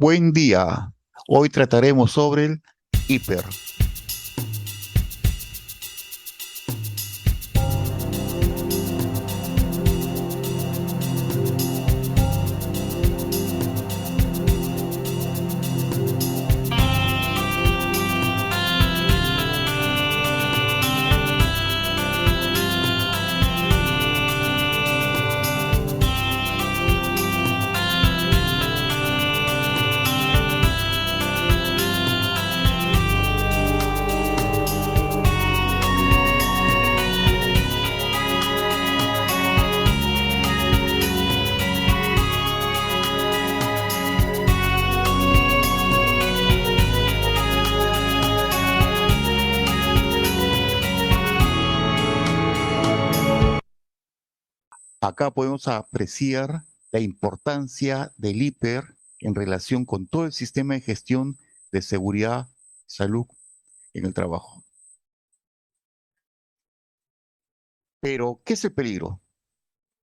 Buen día. Hoy trataremos sobre el hiper. Acá podemos apreciar la importancia del hiper en relación con todo el sistema de gestión de seguridad, salud en el trabajo. Pero, ¿qué es el peligro?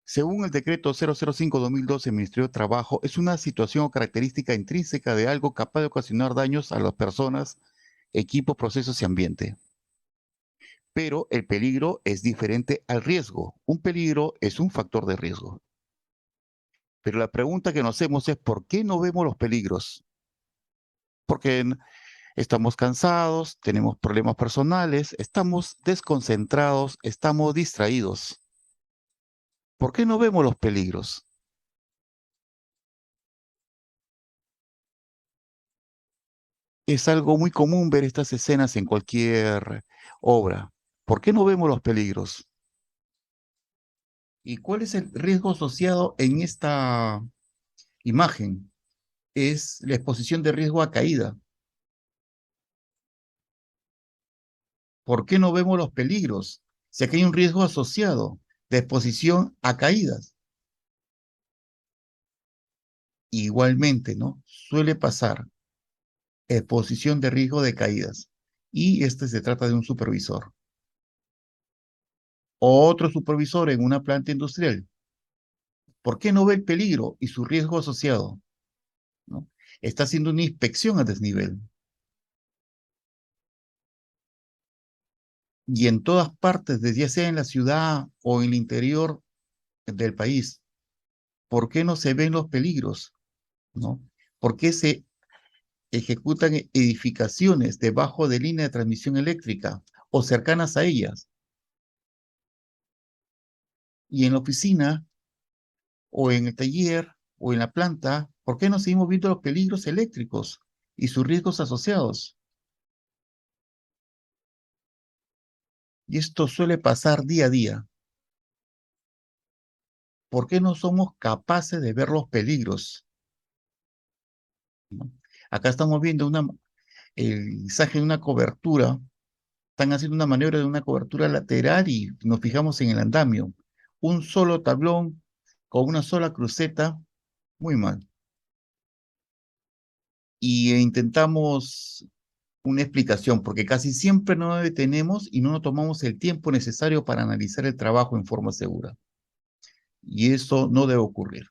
Según el decreto 005-2012 del Ministerio de Trabajo, es una situación o característica intrínseca de algo capaz de ocasionar daños a las personas, equipos, procesos y ambiente. Pero el peligro es diferente al riesgo. Un peligro es un factor de riesgo. Pero la pregunta que nos hacemos es, ¿por qué no vemos los peligros? Porque estamos cansados, tenemos problemas personales, estamos desconcentrados, estamos distraídos. ¿Por qué no vemos los peligros? Es algo muy común ver estas escenas en cualquier obra. ¿Por qué no vemos los peligros? ¿Y cuál es el riesgo asociado en esta imagen? Es la exposición de riesgo a caída. ¿Por qué no vemos los peligros? Si aquí hay un riesgo asociado de exposición a caídas. Igualmente, ¿no? Suele pasar exposición de riesgo de caídas. Y este se trata de un supervisor. Otro supervisor en una planta industrial. ¿Por qué no ve el peligro y su riesgo asociado? ¿No? Está haciendo una inspección a desnivel. Y en todas partes, ya sea en la ciudad o en el interior del país, ¿por qué no se ven los peligros? ¿No? ¿Por qué se ejecutan edificaciones debajo de línea de transmisión eléctrica o cercanas a ellas? Y en la oficina o en el taller o en la planta, ¿por qué no seguimos viendo los peligros eléctricos y sus riesgos asociados? Y esto suele pasar día a día. ¿Por qué no somos capaces de ver los peligros? ¿No? Acá estamos viendo el izaje de una cobertura. Están haciendo una maniobra de una cobertura lateral y nos fijamos en el andamio. Un solo tablón con una sola cruceta, muy mal. Y intentamos una explicación, porque casi siempre no nos detenemos y no nos tomamos el tiempo necesario para analizar el trabajo en forma segura. Y eso no debe ocurrir.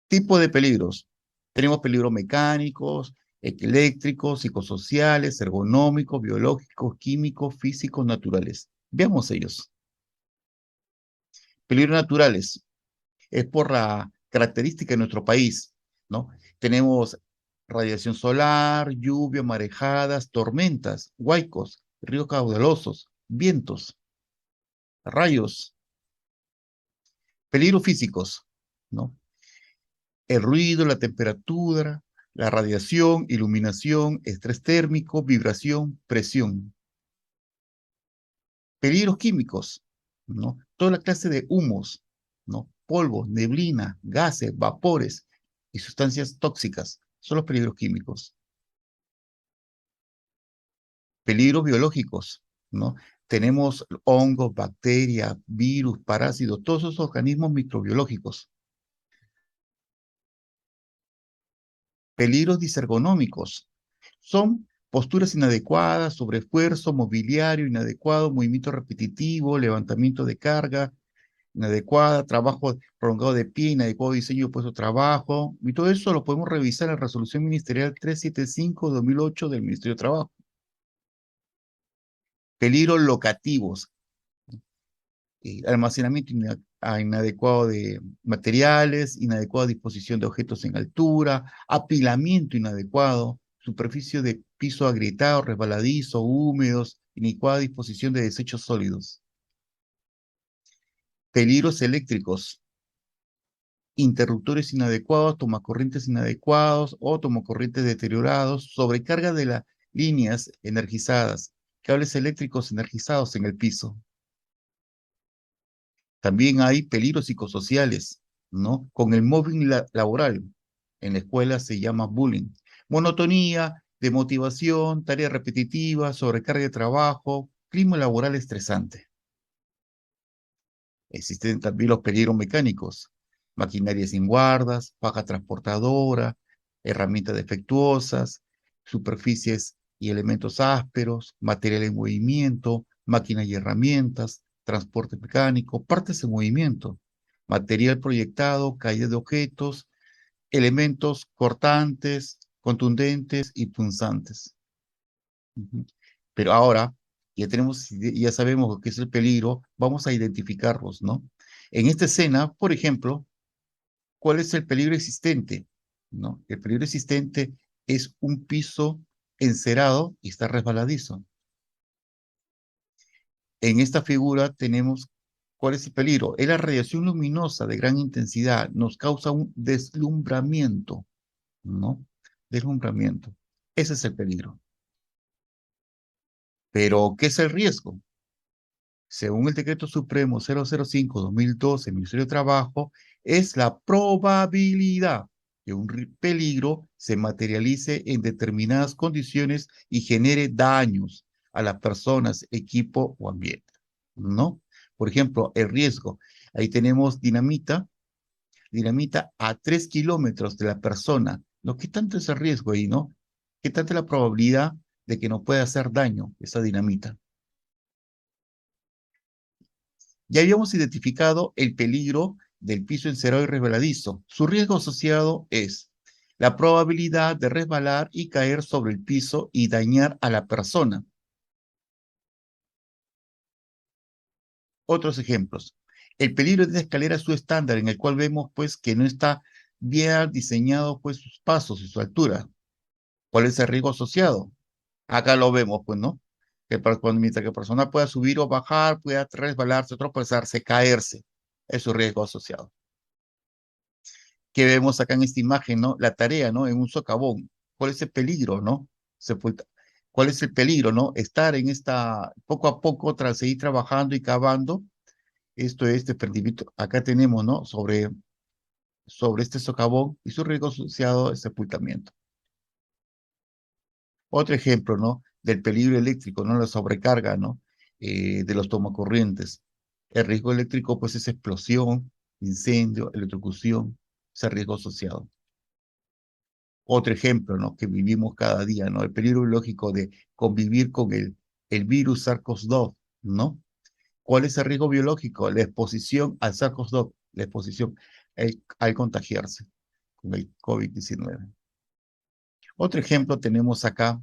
Tipo de peligros. Tenemos peligros mecánicos, eléctricos, psicosociales, ergonómicos, biológicos, químicos, físicos, naturales. Veamos ellos. Peligros naturales. Es por la característica de nuestro país, ¿no? Tenemos radiación solar, lluvia, marejadas, tormentas, huaicos, ríos caudalosos, vientos, rayos, peligros físicos, ¿no? El ruido, la temperatura, la radiación, iluminación, estrés térmico, vibración, presión. Peligros químicos, ¿no? Toda la clase de humos, ¿no? Polvo, neblina, gases, vapores y sustancias tóxicas son los peligros químicos. Peligros biológicos, ¿no? Tenemos hongos, bacterias, virus, parásitos, todos esos organismos microbiológicos. Peligros disergonómicos son posturas inadecuadas, sobreesfuerzo, mobiliario inadecuado, movimiento repetitivo, levantamiento de carga, inadecuada, trabajo prolongado de pie, inadecuado diseño de puesto de trabajo, y todo eso lo podemos revisar en la resolución ministerial 375/2008 del Ministerio de Trabajo. Peligros locativos, almacenamiento inadecuado de materiales, inadecuada disposición de objetos en altura, apilamiento inadecuado, superficie de piso agrietado, resbaladizo, húmedos, inadecuada disposición de desechos sólidos. Peligros eléctricos, interruptores inadecuados, tomacorrientes inadecuados o tomacorrientes deteriorados, sobrecarga de las líneas energizadas, cables eléctricos energizados en el piso. También hay peligros psicosociales, ¿no? Con el mobbing laboral. En la escuela se llama bullying. Monotonía, demotivación, tareas repetitivas, sobrecarga de trabajo, clima laboral estresante. Existen también los peligros mecánicos, maquinaria sin guardas, paja transportadora, herramientas defectuosas, superficies y elementos ásperos, material en movimiento, máquinas y herramientas, transporte mecánico, partes en movimiento, material proyectado, caída de objetos, elementos cortantes, contundentes y punzantes. Ujú. Pero ahora ya sabemos lo que es el peligro, vamos a identificarlos, ¿no? En esta escena, por ejemplo, ¿cuál es el peligro existente? ¿No? El peligro existente es un piso encerado y está resbaladizo. En esta figura tenemos cuál es el peligro. Es la radiación luminosa de gran intensidad, nos causa un deslumbramiento, ¿no? Deslumbramiento. Ese es el peligro. Pero, ¿qué es el riesgo? Según el Decreto Supremo 005/2012, Ministerio de Trabajo, es la probabilidad que un peligro se materialice en determinadas condiciones y genere daños a las personas, equipo o ambiente, ¿no? Por ejemplo, el riesgo. Ahí tenemos dinamita a 3 kilómetros de la persona, ¿no? ¿Qué tanto es el riesgo ahí, no? ¿Qué tanta es la probabilidad de que no pueda hacer daño esa dinamita? Ya habíamos identificado el peligro del piso encerado y resbaladizo. Su riesgo asociado es la probabilidad de resbalar y caer sobre el piso y dañar a la persona. Otros ejemplos. El peligro de una escalera subestándar en el cual vemos pues que no está bien diseñado pues sus pasos y su altura. ¿Cuál es el riesgo asociado? Acá lo vemos pues, ¿no? Mientras que la persona pueda subir o bajar, pueda resbalarse, tropezarse, caerse. Es su riesgo asociado. Que vemos acá en esta imagen, ¿no? La tarea, ¿no? En un socavón. ¿Cuál es el peligro, no? ¿Cuál es el peligro, no? Estar en esta, poco a poco, tras seguir trabajando y cavando, esto es desprendimiento. Acá tenemos, ¿no? Sobre este socavón y su riesgo asociado al sepultamiento. Otro ejemplo, ¿no? Del peligro eléctrico, ¿no? La sobrecarga, ¿no? De los tomacorrientes. El riesgo eléctrico, pues, es explosión, incendio, electrocución, ese riesgo asociado. Otro ejemplo, ¿no? Que vivimos cada día, ¿no? El peligro biológico de convivir con el virus SARS-CoV-2, ¿no? ¿Cuál es el riesgo biológico? La exposición al SARS-CoV-2, la exposición al contagiarse con el COVID-19. Otro ejemplo tenemos acá,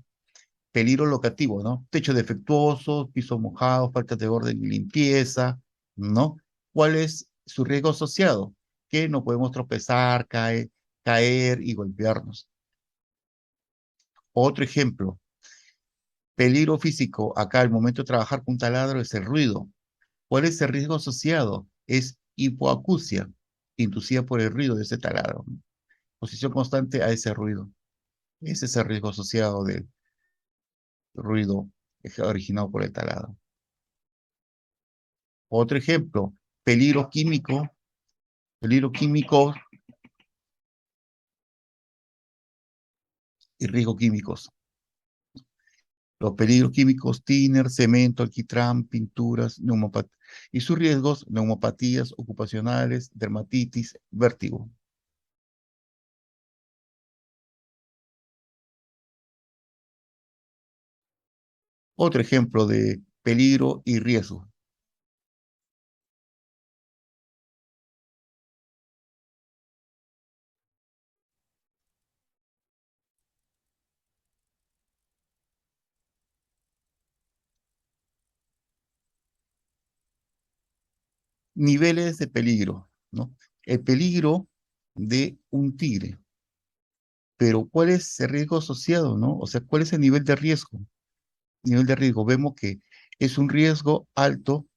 peligro locativo, ¿no? Techo defectuoso, piso mojado, falta de orden y limpieza, ¿no? ¿Cuál es su riesgo asociado? Que no podemos tropezar, caer y golpearnos. Otro ejemplo, peligro físico, acá al momento de trabajar con un taladro es el ruido. ¿Cuál es el riesgo asociado? Es hipoacusia, inducida por el ruido de ese taladro. Posición constante a ese ruido. Ese es el riesgo asociado del ruido originado por el taladro. Otro ejemplo, peligro químico, peligro químico y riesgos químicos. Los peligros químicos, tiner, cemento, alquitrán, pinturas, neumopatías. Y sus riesgos, neumopatías ocupacionales, dermatitis, vértigo. Otro ejemplo de peligro y riesgo. Niveles de peligro, ¿no? El peligro de un tigre, pero ¿cuál es el riesgo asociado, no? O sea, ¿cuál es el nivel de riesgo? Nivel de riesgo, vemos que es un riesgo alto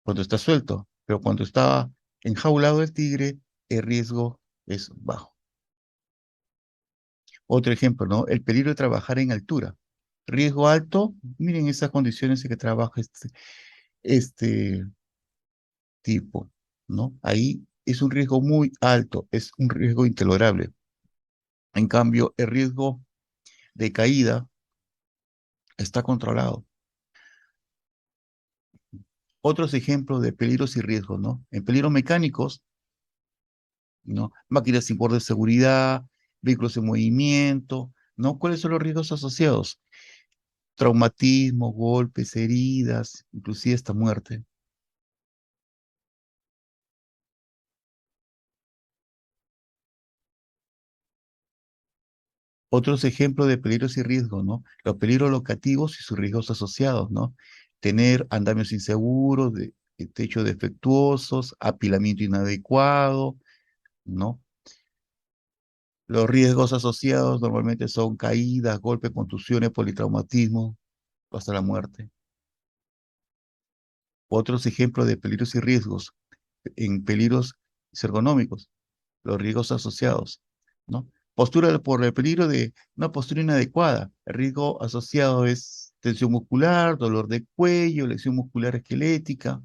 cuando está suelto, pero cuando está enjaulado el tigre, el riesgo es bajo. Otro ejemplo, ¿no? El peligro de trabajar en altura. Riesgo alto, miren esas condiciones en que trabaja este tipo, ¿no? Ahí es un riesgo muy alto, es un riesgo intolerable. En cambio, el riesgo de caída está controlado. Otros ejemplos de peligros y riesgos, ¿no? En peligros mecánicos, ¿no? Máquinas sin borde de seguridad, vehículos en movimiento, ¿no? ¿Cuáles son los riesgos asociados? Traumatismo, golpes, heridas, inclusive hasta muerte. Otros ejemplos de peligros y riesgos, ¿no? Los peligros locativos y sus riesgos asociados, ¿no? Tener andamios inseguros, techos defectuosos, apilamiento inadecuado, ¿no? Los riesgos asociados normalmente son caídas, golpes, contusiones, politraumatismo, hasta la muerte. Otros ejemplos de peligros y riesgos en peligros ergonómicos, los riesgos asociados, ¿no? Postura por el peligro de una postura inadecuada. El riesgo asociado es tensión muscular, dolor de cuello, lesión muscular esquelética.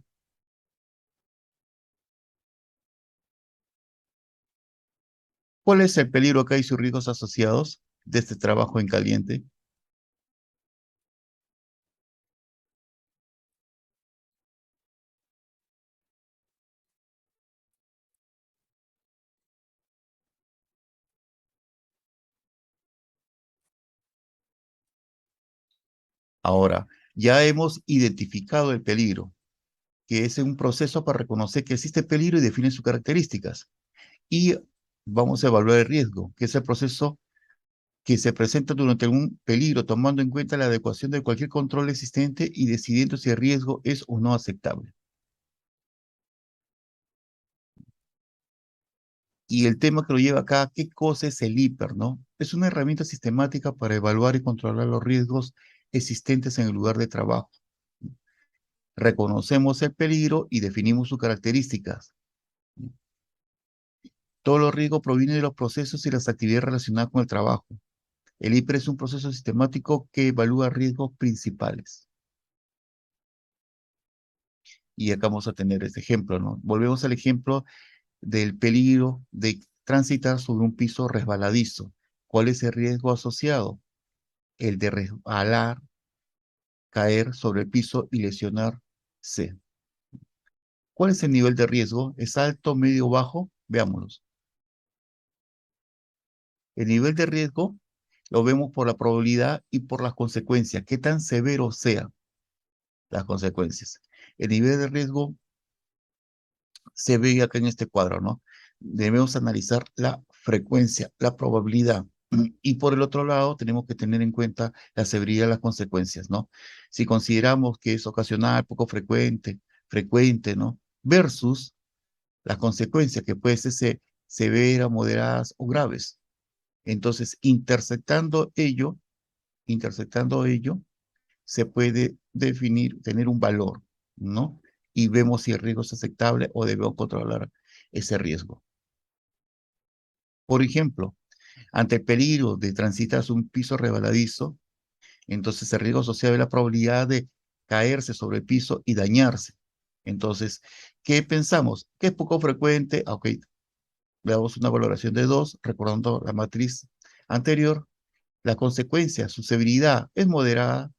¿Cuál es el peligro acá y sus riesgos asociados de este trabajo en caliente? Ahora, ya hemos identificado el peligro, que es un proceso para reconocer que existe peligro y definir sus características. Y vamos a evaluar el riesgo, que es el proceso que se presenta durante un peligro, tomando en cuenta la adecuación de cualquier control existente y decidiendo si el riesgo es o no aceptable. Y el tema que lo lleva acá, ¿qué cosa es el hiper, no? Es una herramienta sistemática para evaluar y controlar los riesgos existentes en el lugar de trabajo. Reconocemos el peligro y definimos sus características. Todos los riesgos provienen de los procesos y las actividades relacionadas con el trabajo. El hiper es un proceso sistemático que evalúa riesgos principales. Y acá vamos a tener este ejemplo, ¿no? Volvemos al ejemplo del peligro de transitar sobre un piso resbaladizo. ¿Cuál es el riesgo asociado? El de resbalar, caer sobre el piso y lesionarse. ¿Cuál es el nivel de riesgo? ¿Es alto, medio, bajo? Veámoslos. El nivel de riesgo lo vemos por la probabilidad y por las consecuencias, qué tan severo sean las consecuencias. El nivel de riesgo se ve acá en este cuadro, ¿no? Debemos analizar la frecuencia, la probabilidad. Y por el otro lado, tenemos que tener en cuenta la severidad de las consecuencias, ¿no? Si consideramos que es ocasional, poco frecuente, frecuente, ¿no? Versus las consecuencias que pueden ser severas, moderadas o graves. Entonces, intersectando ello, se puede definir, tener un valor, ¿no? Y vemos si el riesgo es aceptable o debemos controlar ese riesgo. Por ejemplo, ante el peligro de transitar un piso resbaladizo, entonces el riesgo asociado es la probabilidad de caerse sobre el piso y dañarse. Entonces, ¿qué pensamos? Que es poco frecuente. Ok, le damos una valoración de 2, recordando la matriz anterior. La consecuencia, su severidad es moderada,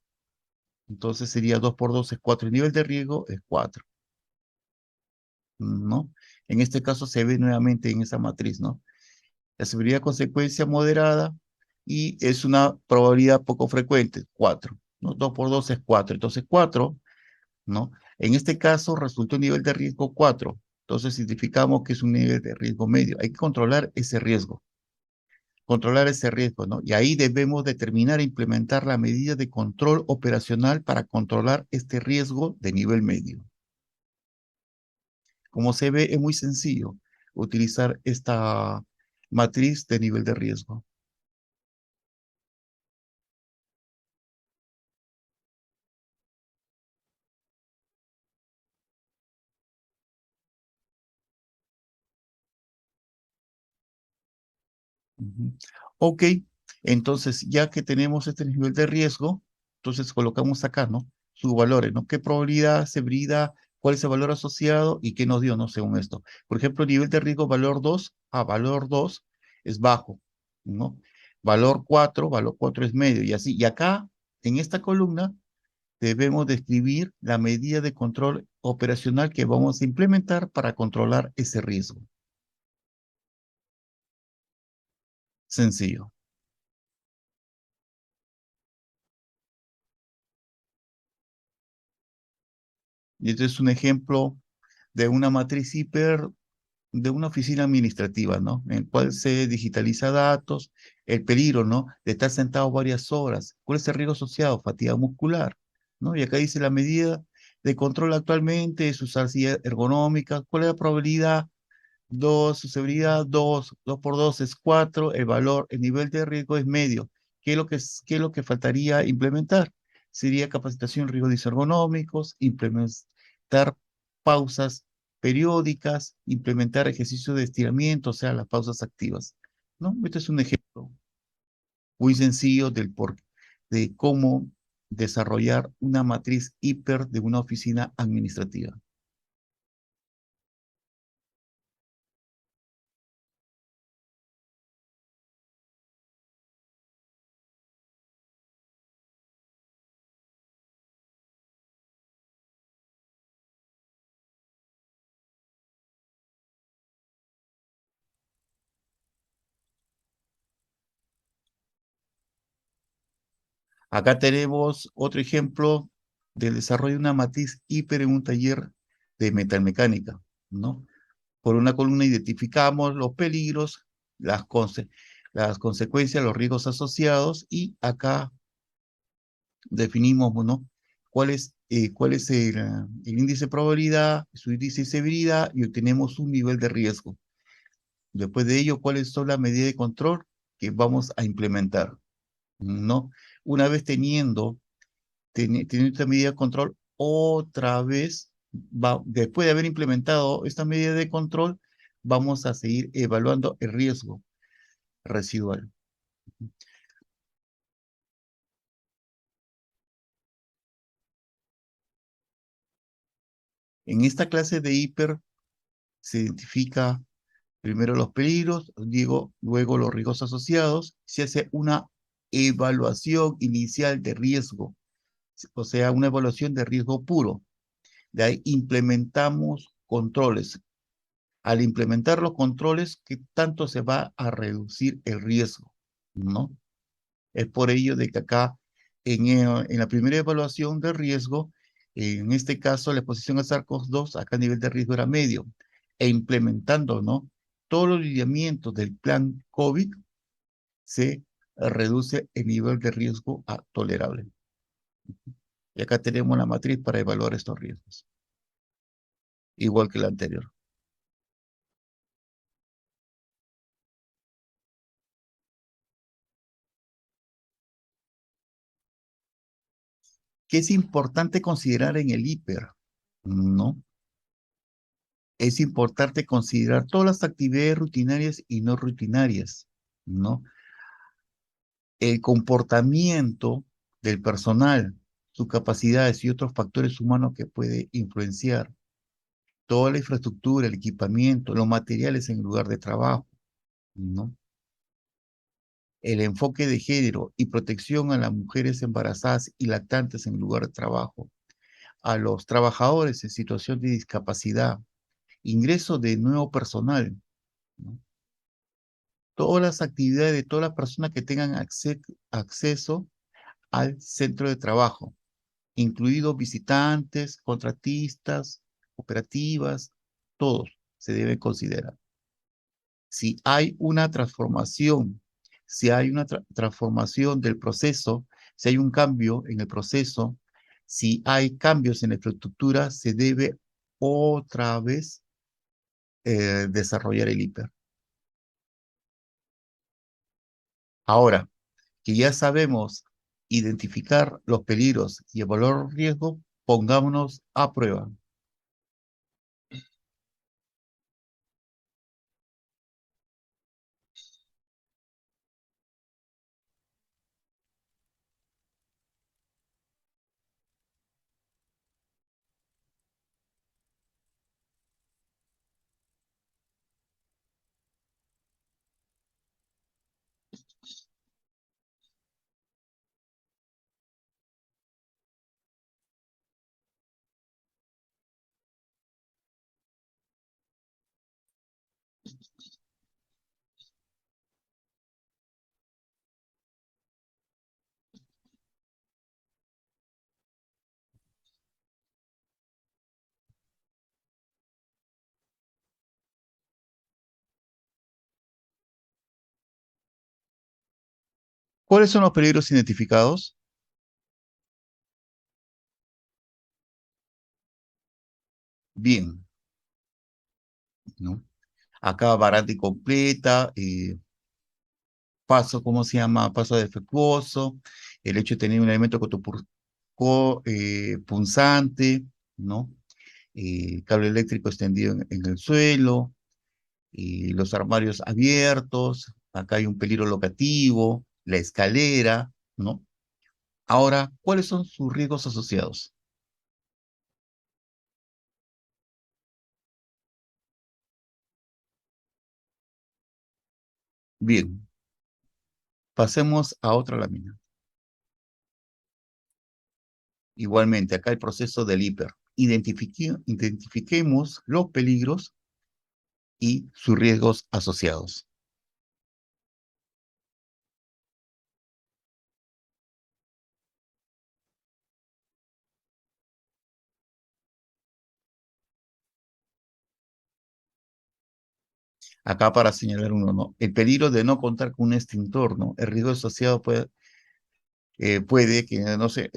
entonces sería 2 por 2 es 4. El nivel de riesgo es 4, ¿no? En este caso se ve nuevamente en esa matriz, ¿no? La severidad consecuencia moderada y es una probabilidad poco frecuente, 4, ¿no? 2 por 2 es 4, entonces 4, ¿no? En este caso resultó un nivel de riesgo 4, entonces identificamos que es un nivel de riesgo medio. Hay que controlar ese riesgo, ¿no? Y ahí debemos determinar e implementar la medida de control operacional para controlar este riesgo de nivel medio. Como se ve, es muy sencillo utilizar esta matriz de nivel de riesgo. Ujú. Ok, entonces ya que tenemos este nivel de riesgo, entonces colocamos acá, ¿no? Sus valores, ¿no? ¿Qué probabilidad, severidad, cuál es el valor asociado y qué nos dio, ¿no? Según esto. Por ejemplo, nivel de riesgo valor 2 a valor 2 es bajo, ¿no? Valor 4 es medio y así. Y acá, en esta columna, debemos describir la medida de control operacional que vamos a implementar para controlar ese riesgo. Sencillo. Y este es un ejemplo de una matriz hiper de una oficina administrativa, ¿no? En el cual se digitaliza datos, el peligro, ¿no? De estar sentado varias horas. ¿Cuál es el riesgo asociado? Fatiga muscular, ¿no? Y acá dice la medida de control actualmente, sus silla ergonómica, ¿cuál es la probabilidad? 2, su seguridad, 2 por 2 es 4, el valor, el nivel de riesgo es medio. ¿Qué es lo que faltaría implementar? Sería capacitación en riesgos ergonómicos, implementar pausas periódicas, implementar ejercicios de estiramiento, o sea, las pausas activas, ¿no? Este es un ejemplo muy sencillo de cómo desarrollar una matriz hiper de una oficina administrativa. Acá tenemos otro ejemplo del desarrollo de una matriz hiper en un taller de metalmecánica, ¿no? Por una columna identificamos los peligros, las consecuencias, los riesgos asociados y acá definimos, ¿no? Cuál es el índice de probabilidad, su índice de severidad y obtenemos un nivel de riesgo. Después de ello, cuáles son las medidas de control que vamos a implementar, ¿no? Una vez teniendo esta medida de control, otra vez, después de haber implementado esta medida de control, vamos a seguir evaluando el riesgo residual. En esta clase de hiper se identifica primero los peligros, digo, luego los riesgos asociados, se hace una evaluación inicial de riesgo, o sea, una evaluación de riesgo puro. De ahí implementamos controles. Al implementar los controles, ¿qué tanto se va a reducir el riesgo? ¿No? Es por ello de que acá, en la primera evaluación de riesgo, en este caso la exposición a SARS-CoV-2, acá a nivel de riesgo era medio, e implementando, ¿no? Todos los lineamientos del plan COVID, se reduce el nivel de riesgo a tolerable. Y acá tenemos la matriz para evaluar estos riesgos, igual que la anterior. ¿Qué es importante considerar en el hiper? ¿No? Es importante considerar todas las actividades rutinarias y no rutinarias, ¿no? El comportamiento del personal, sus capacidades y otros factores humanos que puede influenciar, toda la infraestructura, el equipamiento, los materiales en el lugar de trabajo, ¿no? El enfoque de género y protección a las mujeres embarazadas y lactantes en el lugar de trabajo, a los trabajadores en situación de discapacidad, ingreso de nuevo personal, ¿no? Todas las actividades de todas las personas que tengan acceso al centro de trabajo, incluidos visitantes, contratistas, operativas, todos se deben considerar. Si hay una transformación, si hay una transformación del proceso, si hay un cambio en el proceso, si hay cambios en la infraestructura, se debe otra vez desarrollar el hiper. Ahora que ya sabemos identificar los peligros y evaluar los riesgos, pongámonos a prueba. ¿Cuáles son los peligros identificados? Bien, ¿no? Acá barata incompleta, paso, ¿cómo se llama? Paso defectuoso, el hecho de tener un elemento punzante, ¿no? Cable eléctrico extendido en el suelo, los armarios abiertos, acá hay un peligro locativo, la escalera, ¿no? Ahora, ¿cuáles son sus riesgos asociados? Bien, pasemos a otra lámina. Igualmente, acá el proceso del hiper. Identifiquemos los peligros y sus riesgos asociados. Acá para señalar uno, ¿no? El peligro de no contar con un extintor, ¿no? El riesgo asociado puede que, no sé,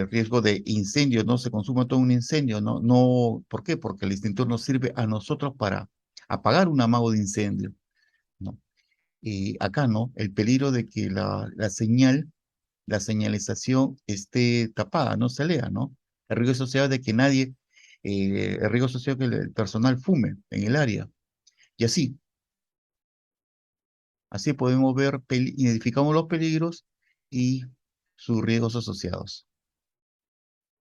riesgo de incendio, no se consuma todo un incendio, ¿no? No, ¿por qué? Porque el extintor nos sirve a nosotros para apagar un amago de incendio, ¿no? Y acá, ¿no? El peligro de que la señal, la señalización esté tapada, no se lea, ¿no? El riesgo asociado de que el riesgo asociado de que el personal fume en el área. Y así podemos ver, identificamos los peligros y sus riesgos asociados.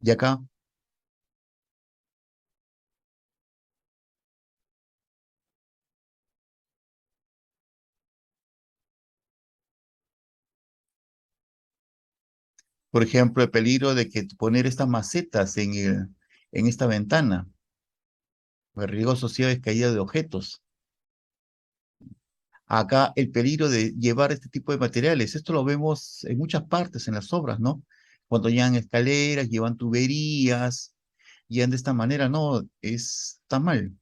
Y acá, por ejemplo, el peligro de que poner estas macetas en esta ventana, el riesgo asociado es caída de objetos. Acá el peligro de llevar este tipo de materiales, esto lo vemos en muchas partes en las obras, ¿no? Cuando llevan escaleras, llevan tuberías, llevan de esta manera, no, está mal.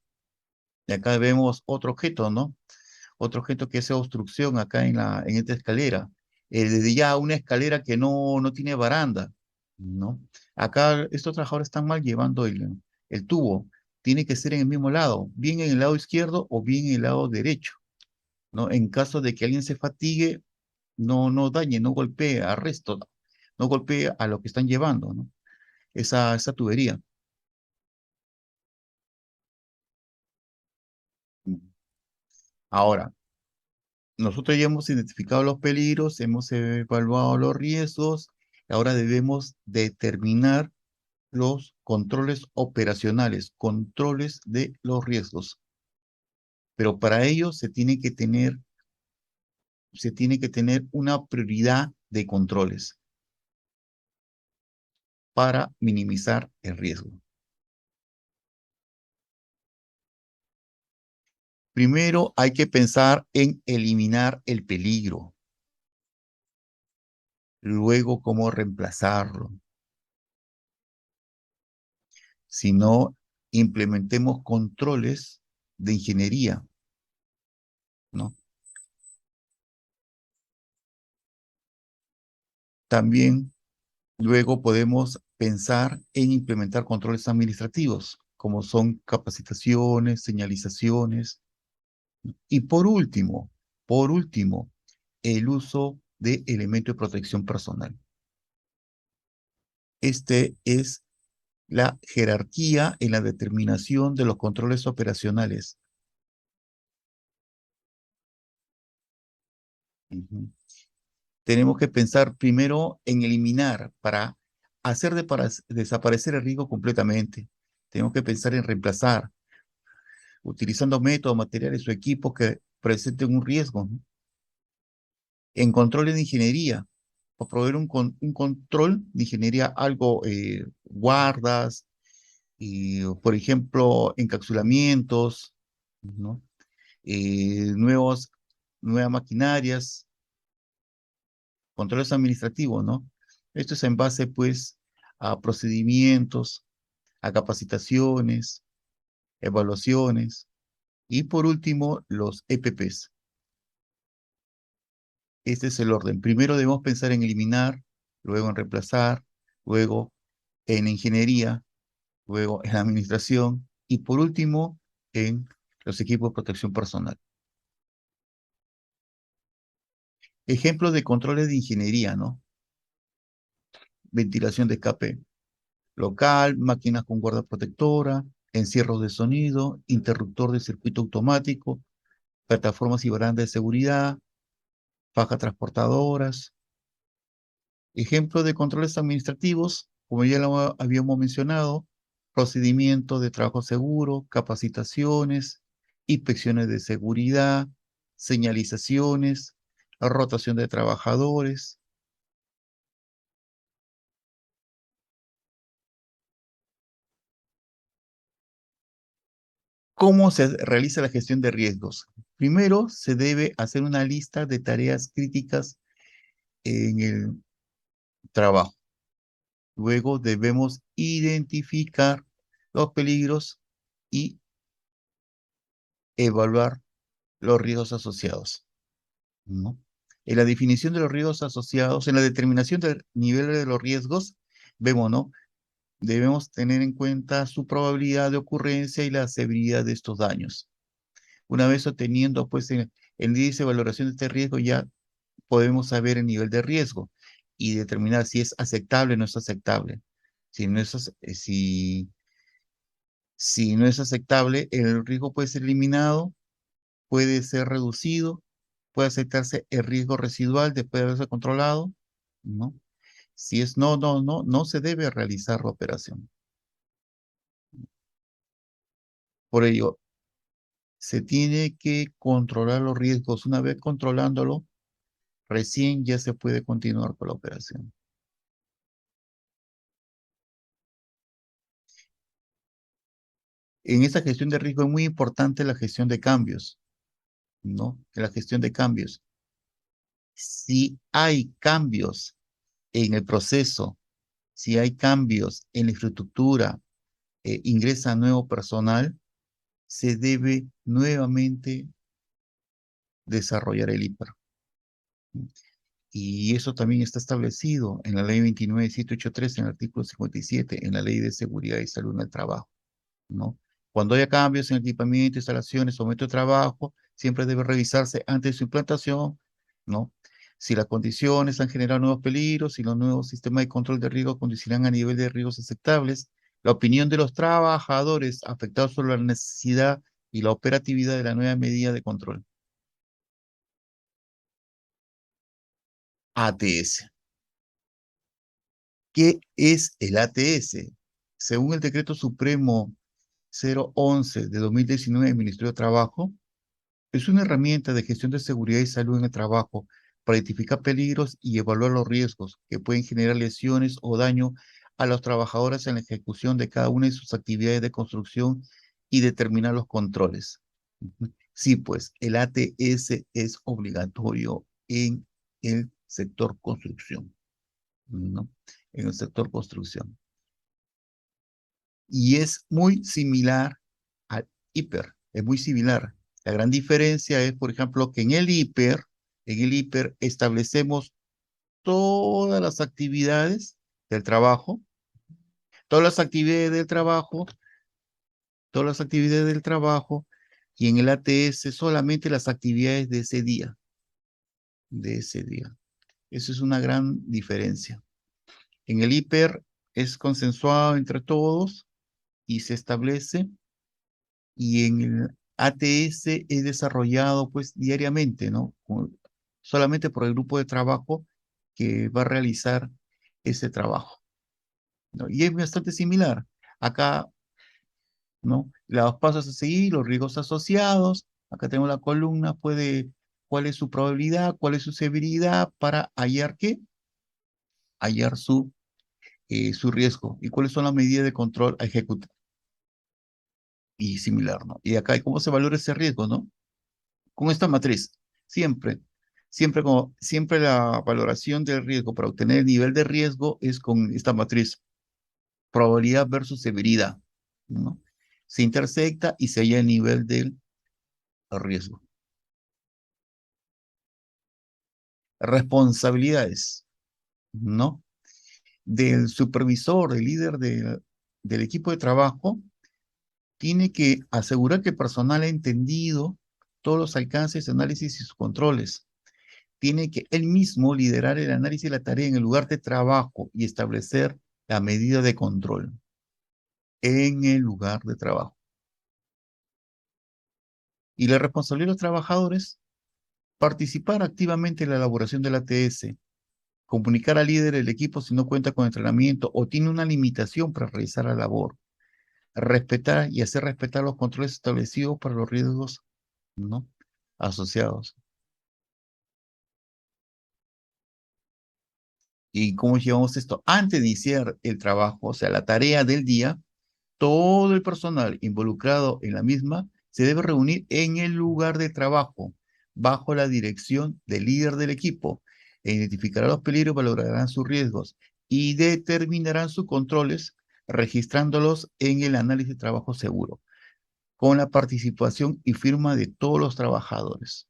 Y acá vemos otro objeto, ¿no? Otro objeto que es obstrucción acá en esta escalera. Desde ya una escalera que no tiene baranda, ¿no? Acá estos trabajadores están mal llevando el tubo. Tiene que ser en el mismo lado, bien en el lado izquierdo o bien en el lado derecho, ¿no? En caso de que alguien se fatigue, no dañe, no golpee al resto, no golpee a lo que están llevando, ¿no? Esa tubería. Ahora, nosotros ya hemos identificado los peligros, hemos evaluado los riesgos, ahora debemos determinar los controles operacionales, controles de los riesgos. Pero para ello se tiene que tener una prioridad de controles para minimizar el riesgo. Primero hay que pensar en eliminar el peligro, luego cómo reemplazarlo. Si no, implementemos controles de ingeniería, ¿no? También luego podemos pensar en implementar controles administrativos, como son capacitaciones, señalizaciones. Y por último, el uso de elementos de protección personal. Este es la jerarquía en la determinación de los controles operacionales. Ujú. Tenemos que pensar primero en eliminar para hacer desaparecer el riesgo completamente. Tenemos que pensar en reemplazar, utilizando métodos, materiales o equipos que presenten un riesgo, ¿no? En controles de ingeniería, para proveer un control de ingeniería, algo, guardas, y, por ejemplo, encapsulamientos, ¿no? Nuevas maquinarias, controles administrativos, ¿no? Esto es en base, pues, a procedimientos, a capacitaciones, evaluaciones y, por último, los EPPs. Este es el orden. Primero debemos pensar en eliminar, luego en reemplazar, luego en ingeniería, luego en administración y, por último, en los equipos de protección personal. Ejemplos de controles de ingeniería, ¿no? Ventilación de escape local, máquinas con guarda protectora, encierros de sonido, interruptor de circuito automático, plataformas y barandas de seguridad, fajas transportadoras. Ejemplos de controles administrativos, como ya lo habíamos mencionado, procedimientos de trabajo seguro, capacitaciones, inspecciones de seguridad, señalizaciones, rotación de trabajadores. ¿Cómo se realiza la gestión de riesgos? Primero, se debe hacer una lista de tareas críticas en el trabajo. Luego debemos identificar los peligros y evaluar los riesgos asociados, ¿no? En la definición de los riesgos asociados, en la determinación del nivel de los riesgos, vemos, ¿no? Debemos tener en cuenta su probabilidad de ocurrencia y la severidad de estos daños. Una vez obteniendo, pues, el índice de valoración de este riesgo, ya podemos saber el nivel de riesgo y determinar si es aceptable o no es aceptable. Si no es, si no es aceptable, el riesgo puede ser eliminado, puede ser reducido, puede aceptarse el riesgo residual después de haberse controlado, ¿no? Si es no se debe realizar la operación. Por ello, se tiene que controlar los riesgos. Una vez controlándolo, recién ya se puede continuar con la operación. En esta gestión de riesgo es muy importante la gestión de cambios, ¿no? La gestión de cambios. Si hay cambios en el proceso, si hay cambios en la infraestructura, ingresa nuevo personal, se debe nuevamente desarrollar el IPER. Y eso también está establecido en la ley 29783, en el artículo 57, en la ley de seguridad y salud en el trabajo, ¿no? Cuando haya cambios en equipamiento, instalaciones o método de trabajo, siempre debe revisarse antes de su implantación, ¿no? Si las condiciones han generado nuevos peligros, si los nuevos sistemas de control de riesgo condicionan a nivel de riesgos aceptables, la opinión de los trabajadores afectados sobre la necesidad y la operatividad de la nueva medida de control. ATS. ¿Qué es el ATS? Según el Decreto Supremo 011 de 2019 del Ministerio de Trabajo, es una herramienta de gestión de seguridad y salud en el trabajo para identificar peligros y evaluar los riesgos que pueden generar lesiones o daño a los trabajadores en la ejecución de cada una de sus actividades de construcción y determinar los controles. Sí, pues el ATS es obligatorio en el sector construcción, ¿no? En el sector construcción. Y es muy similar al hiper, es muy similar. La gran diferencia es, por ejemplo, que en el hiper establecemos todas las actividades del trabajo, todas las actividades del trabajo todas las actividades del trabajo, y en el ATS solamente las actividades de ese día, de ese día. Eso es una gran diferencia. En el hiper es consensuado entre todos y se establece, y en el ATS es desarrollado pues diariamente, ¿no? Solamente por el grupo de trabajo que va a realizar ese trabajo, ¿no? Y es bastante similar. Acá, ¿no? Los pasos a seguir, los riesgos asociados. Acá tenemos la columna, cuál es su probabilidad, cuál es su severidad para hallar qué, hallar su riesgo y cuáles son las medidas de control a ejecutar y similar, ¿no? Y acá, ¿cómo se valora ese riesgo, no? Con esta matriz, siempre, siempre la valoración del riesgo para obtener el nivel de riesgo es con esta matriz, probabilidad versus severidad, ¿no? Se intersecta y se halla el nivel del riesgo. Responsabilidades, ¿no? Del supervisor, del líder del equipo de trabajo, tiene que asegurar que el personal ha entendido todos los alcances, análisis y sus controles. Tiene que él mismo liderar el análisis de la tarea en el lugar de trabajo y establecer la medida de control en el lugar de trabajo. Y la responsabilidad de los trabajadores, participar activamente en la elaboración del ATS, comunicar al líder del equipo si no cuenta con entrenamiento o tiene una limitación para realizar la labor, respetar y hacer respetar los controles establecidos para los riesgos, ¿no?, asociados. ¿Y cómo llevamos esto? Antes de iniciar el trabajo, o sea, la tarea del día, todo el personal involucrado en la misma se debe reunir en el lugar de trabajo, bajo la dirección del líder del equipo, e identificará los peligros, valorarán sus riesgos y determinarán sus controles, registrándolos en el análisis de trabajo seguro, con la participación y firma de todos los trabajadores.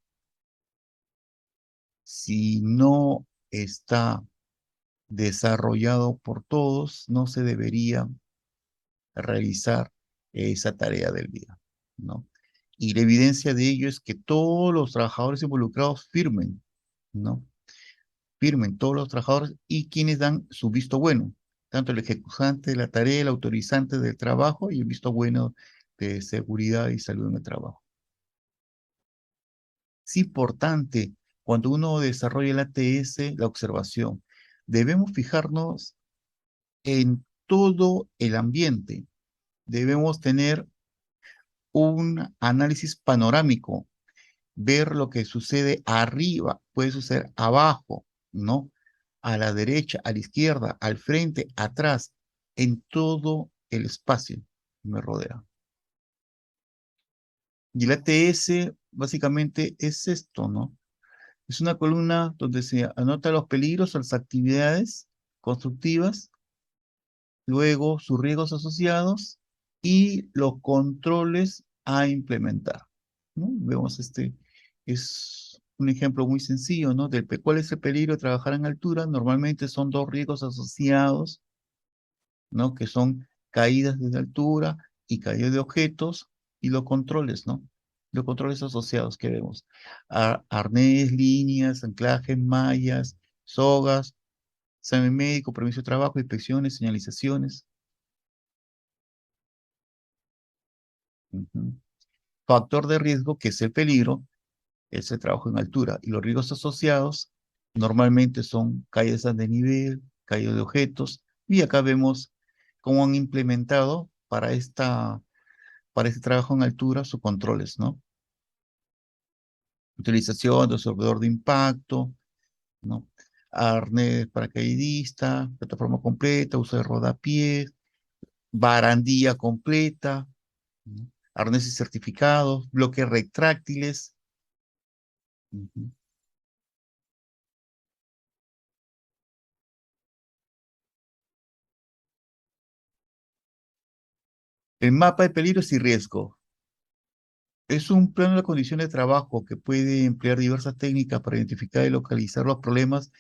Si no está desarrollado por todos, no se debería realizar esa tarea del día, ¿no? Y la evidencia de ello es que todos los trabajadores involucrados firmen, ¿no? Firmen todos los trabajadores y quienes dan su visto bueno, tanto el ejecutante de la tarea, el autorizante del trabajo y el visto bueno de seguridad y salud en el trabajo. Es importante cuando uno desarrolla el ATS, la observación. Debemos fijarnos en todo el ambiente. Debemos tener un análisis panorámico, ver lo que sucede arriba, puede suceder abajo, ¿no? A la derecha, a la izquierda, al frente, atrás, en todo el espacio que me rodea. Y el ATS básicamente es esto, ¿no? Es una columna donde se anota los peligros o las actividades constructivas, luego sus riesgos asociados y los controles a implementar, ¿no? Vemos es un ejemplo muy sencillo, ¿no? ¿Cuál es el peligro de trabajar en altura? Normalmente son dos riesgos asociados, ¿no? Que son caídas desde altura y caídas de objetos y los controles, ¿no? Los controles asociados que vemos. Arnés, líneas, anclajes, mallas, sogas, examen médico, permiso de trabajo, inspecciones, señalizaciones. Ujú. Factor de riesgo, que es el peligro, es el trabajo en altura. Y los riesgos asociados normalmente son caídas de nivel, caída de objetos. Y acá vemos cómo han implementado para este trabajo en altura sus controles, ¿no? Utilización de absorbedor de impacto, ¿no? Arnés paracaidista, plataforma completa, uso de rodapiés, barandilla completa, ¿no? Arneses certificados, bloques retráctiles. Ujú. El mapa de peligros y riesgo es un plano de condiciones de trabajo que puede emplear diversas técnicas para identificar y localizar los problemas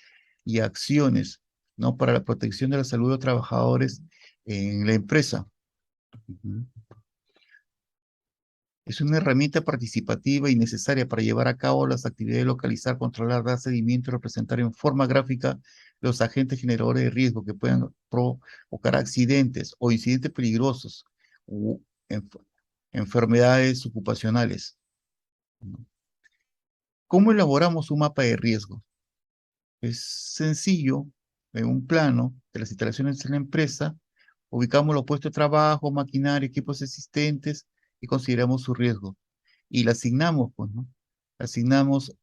y acciones, ¿no? Para la protección de la salud de los trabajadores en la empresa. Ujú. Es una herramienta participativa y necesaria para llevar a cabo las actividades de localizar, controlar, dar seguimiento y representar en forma gráfica los agentes generadores de riesgo que puedan provocar accidentes o incidentes peligrosos u enfermedades ocupacionales, ¿no? ¿Cómo elaboramos un mapa de riesgo? Es sencillo, en un plano de las instalaciones de la empresa, ubicamos los puestos de trabajo, maquinaria, equipos existentes y consideramos su riesgo. Y le asignamos, pues, ¿no? Asignamos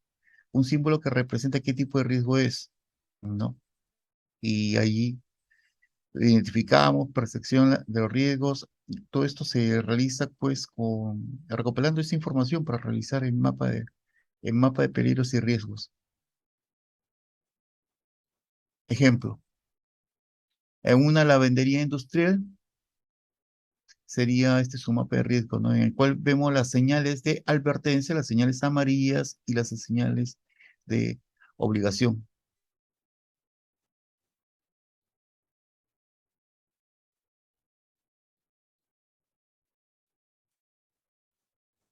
un símbolo que representa qué tipo de riesgo es, ¿no? Y allí identificamos percepción de los riesgos. Todo esto se realiza, pues, recopilando esa información para realizar el mapa de peligros y riesgos. Ejemplo, en una lavandería industrial sería este su mapa de riesgo, ¿no? En el cual vemos las señales de advertencia, las señales amarillas y las señales de obligación.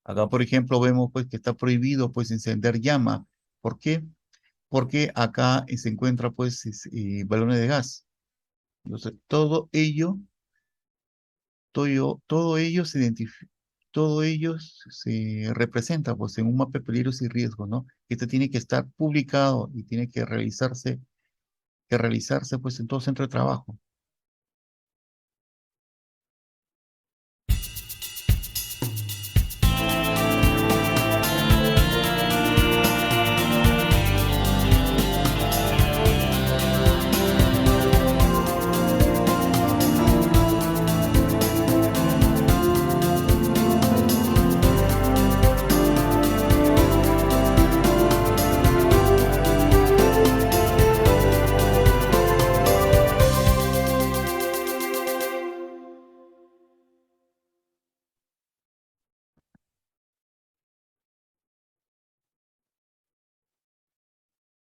Acá, por ejemplo, vemos pues que está prohibido pues encender llama. ¿Por qué? Porque acá se encuentra pues balones de gas. Entonces, todo ello se representa pues en un mapa de peligros y riesgos, ¿no? Este tiene que estar publicado y tiene que realizarse pues en todo centro de trabajo.